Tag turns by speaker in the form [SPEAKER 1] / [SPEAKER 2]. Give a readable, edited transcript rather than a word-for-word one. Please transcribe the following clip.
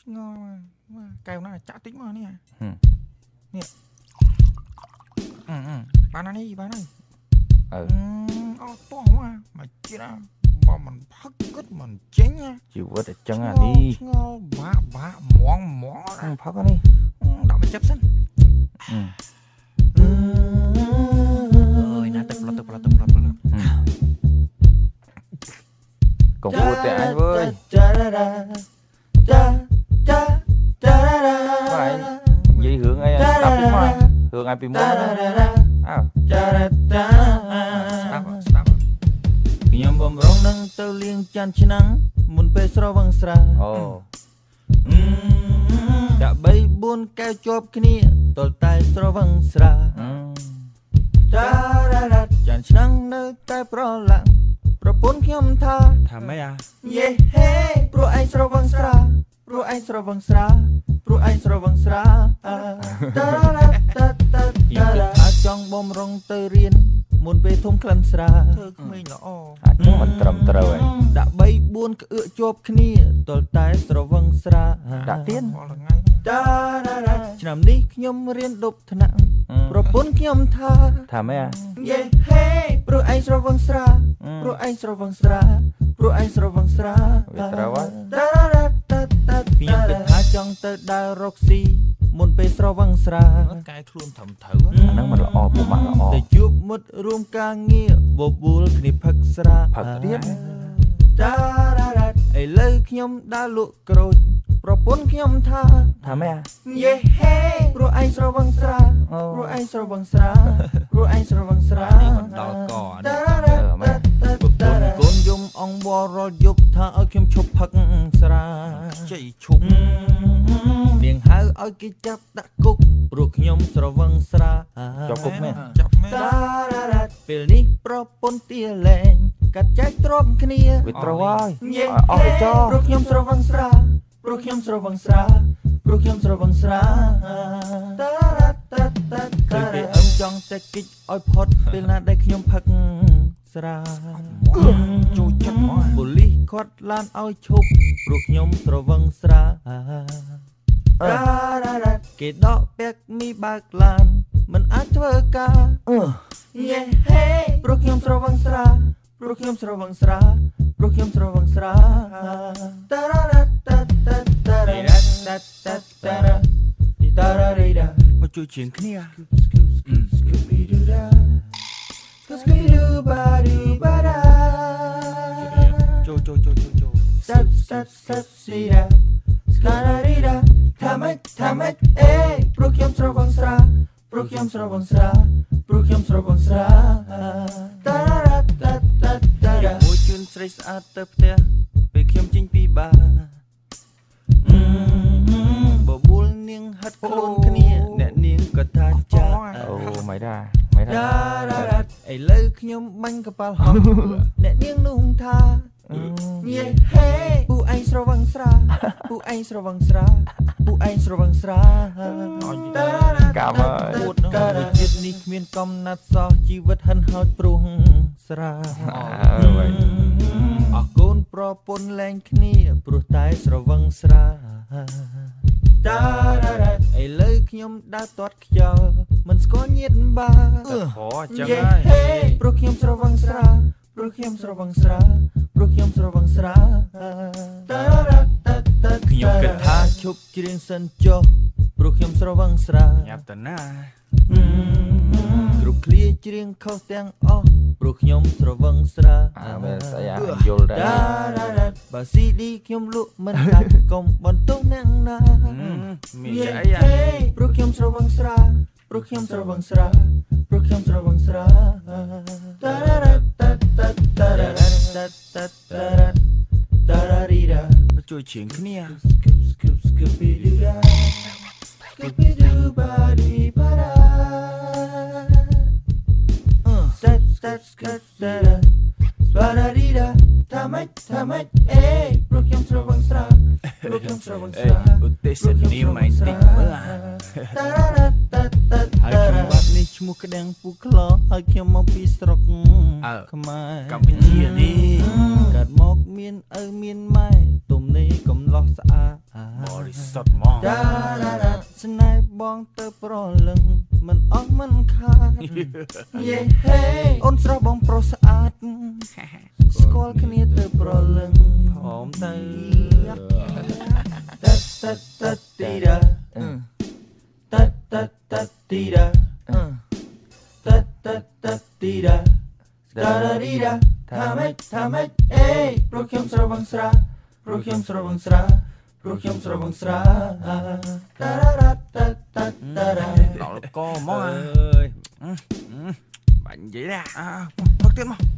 [SPEAKER 1] ឆ្ងល់កែវណាចាក់តិចមកនេះនេះបាននេះបានហើយអត់តោះមកជាតិបើមិនផឹកគិតមិនចេញ
[SPEAKER 2] ជីវិតអញ្ចឹងអានេះ
[SPEAKER 1] ឆ្ងល់បាក់ហ្មង
[SPEAKER 2] ផឹកនេះ
[SPEAKER 1] ដាក់មកចាប់សិនអើយណាទឹកផ្លត់
[SPEAKER 2] កុំពួតតែអញវើយបាយនិយាយរឿងអីស្ដាប់ពីមករឿងអីពីមុនស្ដាប់
[SPEAKER 3] ខ្ញុំបំរុងនឹងទៅលៀងចាន់ឆ្នាំងមុនពេលស្រវឹងស្រា
[SPEAKER 2] អូ
[SPEAKER 3] ដាក់3 4កែវជាប់គ្នាទល់តែស្រវឹងស្រាចាន់ឆ្នាំងនៅតែប្រឡាក់ប្រពន្ធខ្ញុំថា
[SPEAKER 1] ម៉េច
[SPEAKER 3] យេហេព្រោះឯងស្រវឹងស្រាព្រោះឯងស្រវឹងស្រាអាចចង់បំរុងទៅរៀនមុនពេលធំក្លិនស្រា
[SPEAKER 1] ធ្វើក្មេងល្អ
[SPEAKER 2] អាចមិនត្រឹមត្រូវឯង
[SPEAKER 3] ដាក់3 4ក្អឿជាប់គ្នាទល់តែស្រវឹងស្រា
[SPEAKER 2] ដាក់ទៀន
[SPEAKER 3] ឆ្នាំនេះខ្ញុំរៀនដប់ថ្នាក់ប្រពន្ធខ្ញុំថា
[SPEAKER 2] ម៉េច
[SPEAKER 3] យេហេព្រោះឯងស្រវឹងស្រាព្រោះឯងស្រវឹងស្រា
[SPEAKER 2] វាត្រូវហើយ
[SPEAKER 3] ខ្ញុំគិតថាចង់ទៅដើររកស៊ីមុនពេលស្រវឹងស្រា
[SPEAKER 1] កែខ្លួនត្រឹមត្រូវអា
[SPEAKER 2] ហ្នឹងមិនល្អពុកម៉ាក់ល្អ
[SPEAKER 3] ទៅជួបមិត្តរួមការងារបបួលគ្នាផឹកស្រា
[SPEAKER 2] ផឹកទៀត
[SPEAKER 3] ឥឡូវខ្ញុំដើរលក់ក្រូចប្រពន្ធខ្ញុំថា
[SPEAKER 2] ម៉េច
[SPEAKER 3] យេហេព្រោះឯងស្រវឹងស្រាព្រោះឯងស្រវឹងស្រា
[SPEAKER 1] នេះមិនដល់ក
[SPEAKER 3] នេះប្រពន្ធកូនយំអង្វររយប់ថាឲ្យខ្ញុំឈប់ផឹកស្រា
[SPEAKER 1] ជ័យឈប់
[SPEAKER 3] នាងហៅឲ្យគេចាប់ដាក់គុកព្រោះខ្ញុំស្រវឹងស្រា
[SPEAKER 2] ចាប់គុកមែន
[SPEAKER 1] ចាប់មែន
[SPEAKER 3] ពេលនេះប្រពន្ធទាលែងកាត់ចែកទ្រព្យគ្នា
[SPEAKER 2] វាត្រូវហើយ
[SPEAKER 3] អស់ទៅចោលព្រោះខ្ញុំស្រវឹងស្រាខ្ញុំទៅគេអឹមចង់តែគិចឲ្យផុតពេលណាដែលខ្ញុំផឹកស្រា
[SPEAKER 1] ចូលចិត្តមក
[SPEAKER 3] ប៉ូលីសគាត់ឡានឲ្យឈប់ព្រោះខ្ញុំស្រវឹងស្រាគេដកពាក់មីបើកឡានមិនអាចធ្វើការយេហេព្រោះខ្ញុំស្រវឹងស្រា
[SPEAKER 1] មកជួយជាងគ្នា
[SPEAKER 3] ថាម៉េចព្រោះខ្ញុំស្រវឹងស្រាមួយជូនស្រីស្អាតទៅផ្ទះពេលខ្ញុំចេញពីបារបបួលនាងហាត់ខ្លួនគ្នាអ្នកនាងក៏ថាចា
[SPEAKER 2] អូមិនដែរ
[SPEAKER 3] ឥឡូវខ្ញុំបាញ់កប៉ាល់ហោះអ្នកនាងនោះថាយេហេពូឯងស្រវឹងស្រា
[SPEAKER 2] កាម
[SPEAKER 3] ពួតនោះជាតិនេះគ្មានកំណាត់សោះជីវិតហិនហោចព្រោះស្រាអរគុណប្រពន្ធលែងគ្នាព្រោះតែស្រវឹងស្រាឥឡូវខ្ញុំដើរទាត់ខ្យល់មិនស្គាល់ញាតបា
[SPEAKER 1] ចឹងហើយ
[SPEAKER 3] ព្រោះខ្ញុំស្រវឹងស្រាខ្ញុំគិតថាឈប់ច្រៀងសិនចុះព្រោះខ្ញុំស្រវឹងស្រា
[SPEAKER 1] ញ៉ាប់តាណា
[SPEAKER 3] គ្រប់ឃ្លាច្រៀងខុសទាំងអស់ព្រោះខ្ញុំស្រវឹងស្រា
[SPEAKER 2] មែនស្អីយល់ដែរ
[SPEAKER 3] បើ CD ខ្ញុំលក់មិនដាច់កុំបន្ទោសអ្នកណា
[SPEAKER 1] មានអី
[SPEAKER 3] ព្រោះខ្ញុំស្រវឹងស្រា
[SPEAKER 1] ជួយជាងគ្នា
[SPEAKER 3] ថាម៉េចព្រោះខ្ញុំស្រវឹងស្រា
[SPEAKER 1] ឧទ្ទេសនីមមិនតិចមើល
[SPEAKER 3] ហើយខ្ញុំបាត់នេះឈ្មោះក្តាំងពូក្លោហើយខ្ញុំមកពីស្រុកខ្មែរ
[SPEAKER 1] កម្ពុជានេះ
[SPEAKER 3] កើតមកមាន មានឪមានម៉ែទុំនេះកំឡោះស្អាត
[SPEAKER 1] បរិសុទ្ធហ្មង
[SPEAKER 3] ដារ៉ាស្នេហ៍បងទៅប្រលឹងមិនអស់មិនខាតយេហេអូនស្រស់បងប្រុសស្អាតស្គាល់គ្នាទៅប្រលឹងហមទៅតាត់តាត់តាត់ទីដាតាត់តាត់តាត់ទីដាតាត់តាត់តាត់ទីដាដារ៉ាឌីដាថាម៉េចអេព្រោះខ្ញុំស្រវឹងស្រាព្រោះខ្ញុំស្រវឹងស្រាតារ៉ារ៉ាតាតាតារ៉ា
[SPEAKER 1] ដល់កហ្មង
[SPEAKER 2] អើយ
[SPEAKER 1] បាញ់និយាយណាព្រឹកទៀតមក